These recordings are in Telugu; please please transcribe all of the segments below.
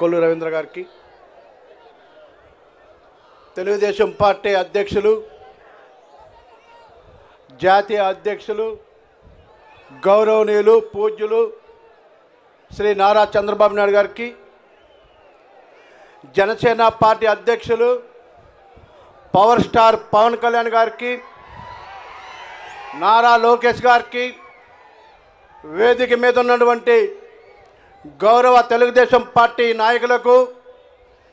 కొల్లు రవీంద్ర గారికి, తెలుగుదేశం పార్టీ అధ్యక్షులు, జాతీయ అధ్యక్షులు, గౌరవనీయులు, పూజ్యులు శ్రీ నారా చంద్రబాబు నాయుడు గారికి, జనసేన పార్టీ అధ్యక్షులు పవర్ స్టార్ పవన్ కళ్యాణ్ గారికి, నారా లోకేష్ గారికి, వేదిక మీద ఉన్నటువంటి గౌరవ తెలుగుదేశం పార్టీ నాయకులకు,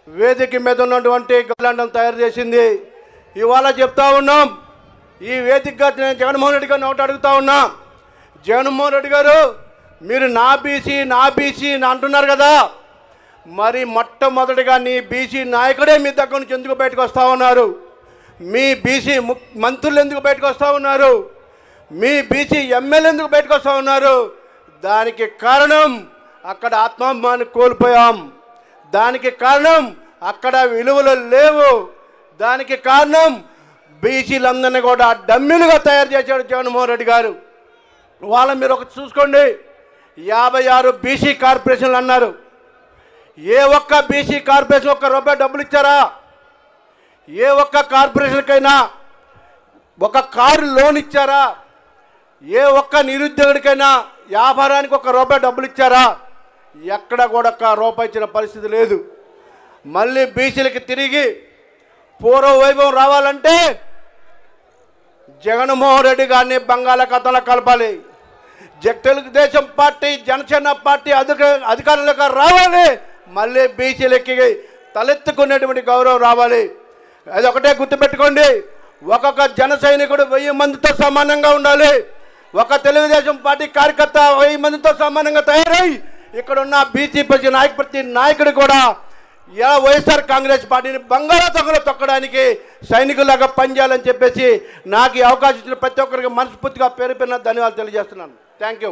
వేదిక మీద ఉన్నటువంటి గవర్నమెంట్ తయారు చేసింది. ఇవాళ చెప్తా ఉన్నాం, ఈ వేదికగా నేను జగన్మోహన్ రెడ్డి గారిని ఒకటి అడుగుతా ఉన్నా. జగన్మోహన్ రెడ్డి గారు, మీరు నా బీసీ అంటున్నారు కదా, మరి మొట్టమొదటిగా నీ బీసీ నాయకుడే మీ దగ్గర నుంచి ఎందుకు బయటకు వస్తూ ఉన్నారు? మీ బీసీ మంత్రులు ఎందుకు బయటకు వస్తూ ఉన్నారు? మీ బీసీ ఎమ్మెల్యే ఎందుకు బయటకు వస్తూ ఉన్నారు? దానికి కారణం అక్కడ ఆత్మాభిమానం కోల్పోయాం. దానికి కారణం అక్కడ విలువలు లేవు. దానికి కారణం బీసీలందరినీ కూడా డమ్మీలుగా తయారు చేశాడు జగన్మోహన్ రెడ్డి గారు. వాళ్ళ మీరు ఒకటి చూసుకోండి, 56 బీసీ కార్పొరేషన్లు అన్నారు. ఏ ఒక్క బీసీ కార్పొరేషన్ ఒక్క రూపాయి డబ్బులు ఇచ్చారా? ఏ ఒక్క కార్పొరేషన్కైనా ఒక కారు లోన్ ఇచ్చారా? ఏ ఒక్క నిరుద్యోగుడికైనా వ్యాపారానికి ఒక్క రూపాయి డబ్బులు ఇచ్చారా? ఎక్కడ కూడా ఒక్క రూపాయి ఇచ్చిన పరిస్థితి లేదు. మళ్ళీ బీసీలకి తిరిగి పూర్వ వైభవం రావాలంటే జగన్మోహన్ రెడ్డి గారిని బంగాళాఖాతంలో కలపాలి. తెలుగుదేశం పార్టీ, జనసేన పార్టీ అధికారంలోకి రావాలి. మళ్ళీ బీసీలకి తలెత్తుకునేటువంటి గౌరవం రావాలి. అది ఒకటే గుర్తుపెట్టుకోండి, ఒక్కొక్క జన సైనికుడు 1000 మందితో సమానంగా ఉండాలి. ఒక తెలుగుదేశం పార్టీ కార్యకర్త 1000 మందితో సమానంగా తయారై ఇక్కడ ఉన్న బీసీ ప్రతి నాయకుడు కూడా వైఎస్ఆర్ కాంగ్రెస్ పార్టీని బంగాళాఖాతంలో తొక్కడానికి సైనికులాగా పనిచేయాలని చెప్పేసి నాకు ఈ అవకాశం ఇచ్చిన ప్రతి ఒక్కరికి మనస్ఫూర్తిగా పేరు ధన్యవాదాలు తెలియజేస్తున్నాను. Thank you.